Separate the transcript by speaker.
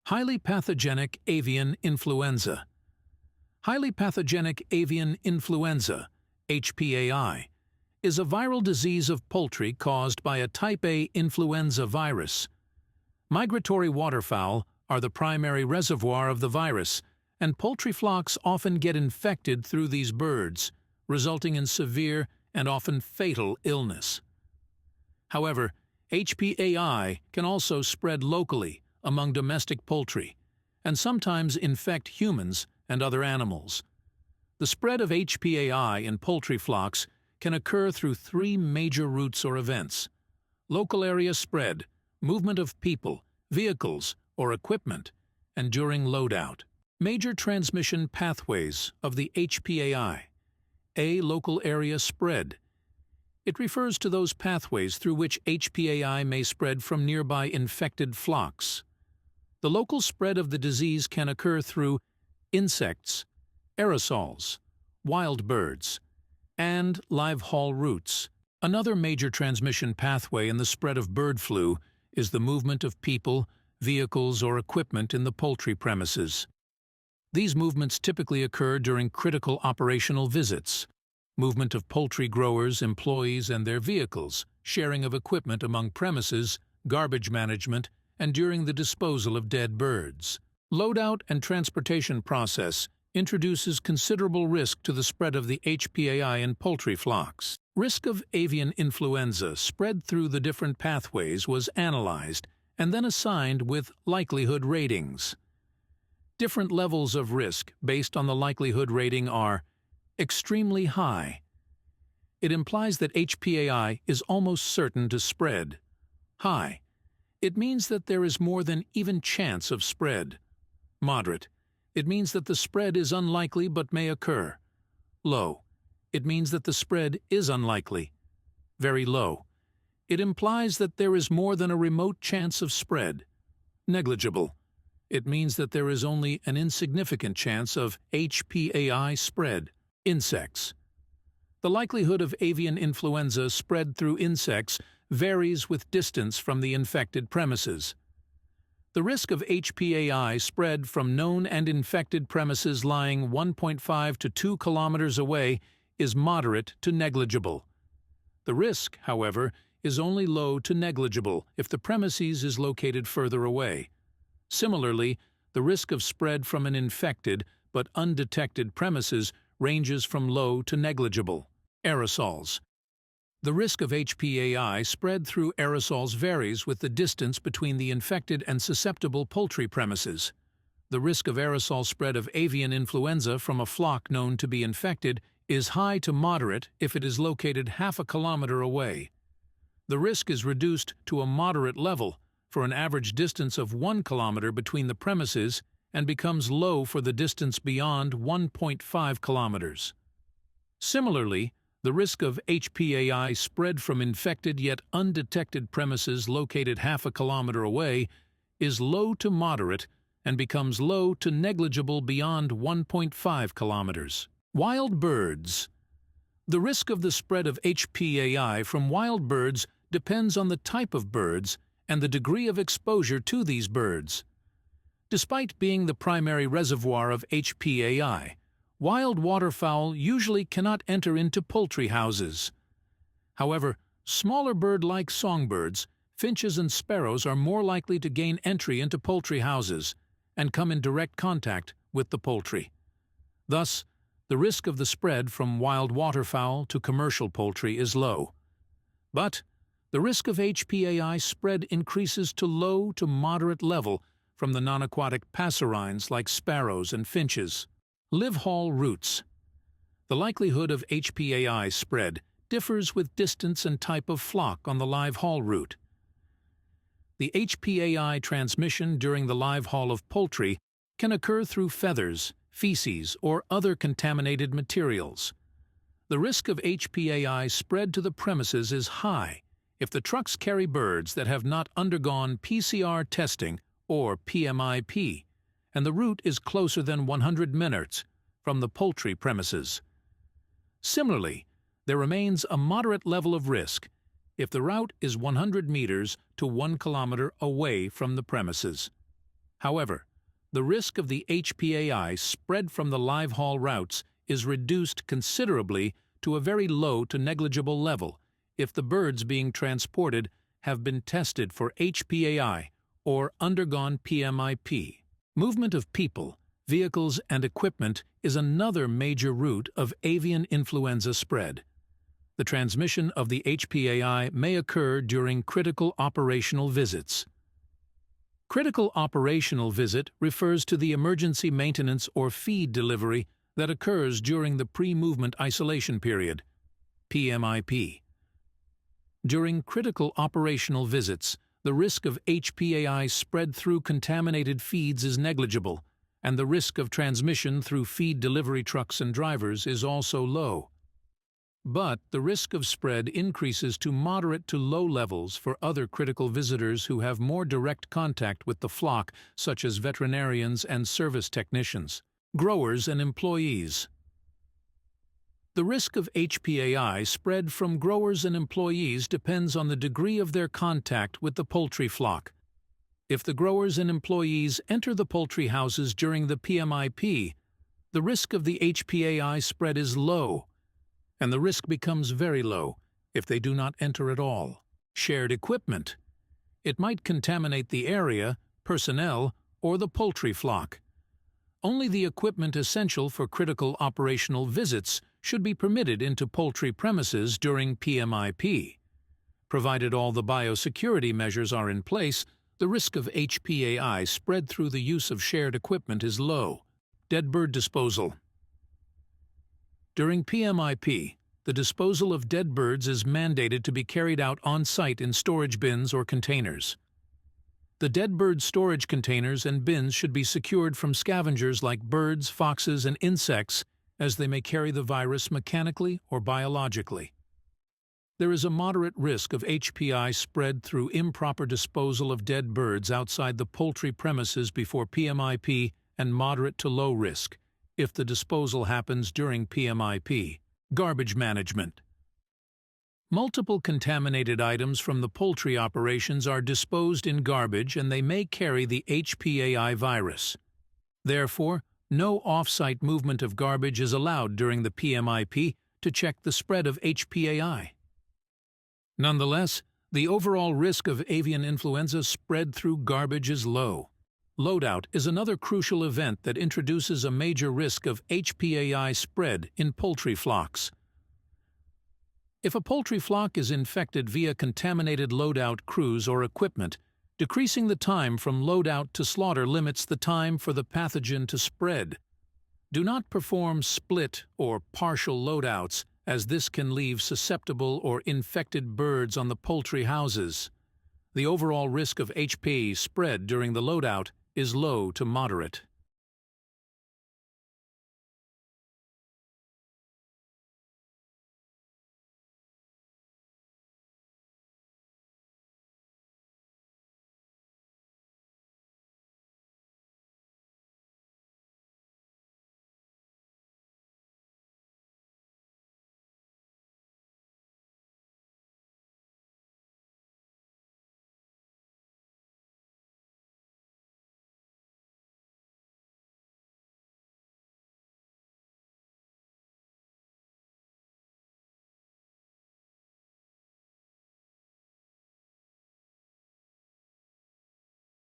Speaker 1: Highly pathogenic avian influenza. Highly pathogenic avian influenza, HPAI, is a viral disease of poultry caused by a type A influenza virus. Migratory waterfowl are the primary reservoir of the virus, and poultry flocks often get infected through these birds, resulting in severe and often fatal illness. However, HPAI can also spread locally among domestic poultry, and sometimes infect humans and other animals. The spread of HPAI in poultry flocks can occur through three major routes or events: local area spread, movement of people, vehicles, or equipment, and during loadout. Major transmission pathways of the HPAI. A. Local area spread. It refers to those pathways through which HPAI may spread from nearby infected flocks. The local spread of the disease can occur through insects, aerosols, wild birds, and live haul routes. Another major transmission pathway in the spread of bird flu is the movement of people, vehicles, or equipment in the poultry premises. These movements typically occur during critical operational visits, movement of poultry growers, employees, and their vehicles, sharing of equipment among premises, garbage management, and during the disposal of dead birds. Loadout and transportation process introduces considerable risk to the spread of the HPAI in poultry flocks. Risk of avian influenza spread through the different pathways was analyzed and then assigned with likelihood ratings. Different levels of risk based on the likelihood rating are extremely high. It implies that HPAI is almost certain to spread. High. It means that there is more than even chance of spread. Moderate. It means that the spread is unlikely but may occur. Low. It means that the spread is unlikely. Very low. It implies that there is more than a remote chance of spread. Negligible. It means that there is only an insignificant chance of HPAI spread. Insects. The likelihood of avian influenza spread through insects varies with distance from the infected premises. The risk of HPAI spread from known and infected premises lying 1.5 to 2 kilometers away is moderate to negligible. The risk, however, is only low to negligible if the premises is located further away. Similarly, the risk of spread from an infected but undetected premises ranges from low to negligible. Aerosols. The risk of HPAI spread through aerosols varies with the distance between the infected and susceptible poultry premises. The risk of aerosol spread of avian influenza from a flock known to be infected is high to moderate if it is located half a kilometer away. The risk is reduced to a moderate level for an average distance of 1 kilometer between the premises and becomes low for the distance beyond 1.5 kilometers. Similarly, the risk of HPAI spread from infected yet undetected premises located half a kilometer away is low to moderate and becomes low to negligible beyond 1.5 kilometers. Wild birds. The risk of the spread of HPAI from wild birds depends on the type of birds and the degree of exposure to these birds. Despite being the primary reservoir of HPAI, wild waterfowl usually cannot enter into poultry houses. However, smaller bird-like songbirds, finches and sparrows are more likely to gain entry into poultry houses and come in direct contact with the poultry. Thus, the risk of the spread from wild waterfowl to commercial poultry is low. But the risk of HPAI spread increases to low to moderate level from the non-aquatic passerines like sparrows and finches. Live haul routes. The likelihood of HPAI spread differs with distance and type of flock on the live haul route. The HPAI transmission during the live haul of poultry can occur through feathers, feces, or other contaminated materials. The risk of HPAI spread to the premises is high if the trucks carry birds that have not undergone PCR testing or PMIP, and the route is closer than 100 minutes from the poultry premises. Similarly, there remains a moderate level of risk if the route is 100 meters to 1 kilometer away from the premises. However, the risk of the HPAI spread from the live haul routes is reduced considerably to a very low to negligible level if the birds being transported have been tested for HPAI or undergone PMIP. Movement of people, vehicles, and equipment is another major route of avian influenza spread. The transmission of the HPAI may occur during critical operational visits. Critical operational visit refers to the emergency maintenance or feed delivery that occurs during the pre-movement isolation period, PMIP. During critical operational visits, the risk of HPAI spread through contaminated feeds is negligible, and the risk of transmission through feed delivery trucks and drivers is also low. But the risk of spread increases to moderate to low levels for other critical visitors who have more direct contact with the flock, such as veterinarians and service technicians, growers and employees. The risk of HPAI spread from growers and employees depends on the degree of their contact with the poultry flock. If the growers and employees enter the poultry houses during the PMIP, the risk of the HPAI spread is low, and the risk becomes very low if they do not enter at all. Shared equipment. It might contaminate the area, personnel, or the poultry flock. Only the equipment essential for critical operational visits should be permitted into poultry premises during PMIP. Provided all the biosecurity measures are in place, the risk of HPAI spread through the use of shared equipment is low. Dead bird disposal. During PMIP, the disposal of dead birds is mandated to be carried out on-site in storage bins or containers. The dead bird storage containers and bins should be secured from scavengers like birds, foxes, and insects, as they may carry the virus mechanically or biologically. There is a moderate risk of HPAI spread through improper disposal of dead birds outside the poultry premises before PMIP, and moderate to low risk if the disposal happens during PMIP. Garbage management. Multiple contaminated items from the poultry operations are disposed in garbage, and they may carry the HPAI virus. Therefore, no off-site movement of garbage is allowed during the PMIP to check the spread of HPAI. Nonetheless, the overall risk of avian influenza spread through garbage is low. Loadout is another crucial event that introduces a major risk of HPAI spread in poultry flocks. If a poultry flock is infected via contaminated loadout crews or equipment, decreasing the time from loadout to slaughter limits the time for the pathogen to spread. Do not perform split or partial loadouts, as this can leave susceptible or infected birds on the poultry houses. The overall risk of HPAI spread during the loadout is low to moderate.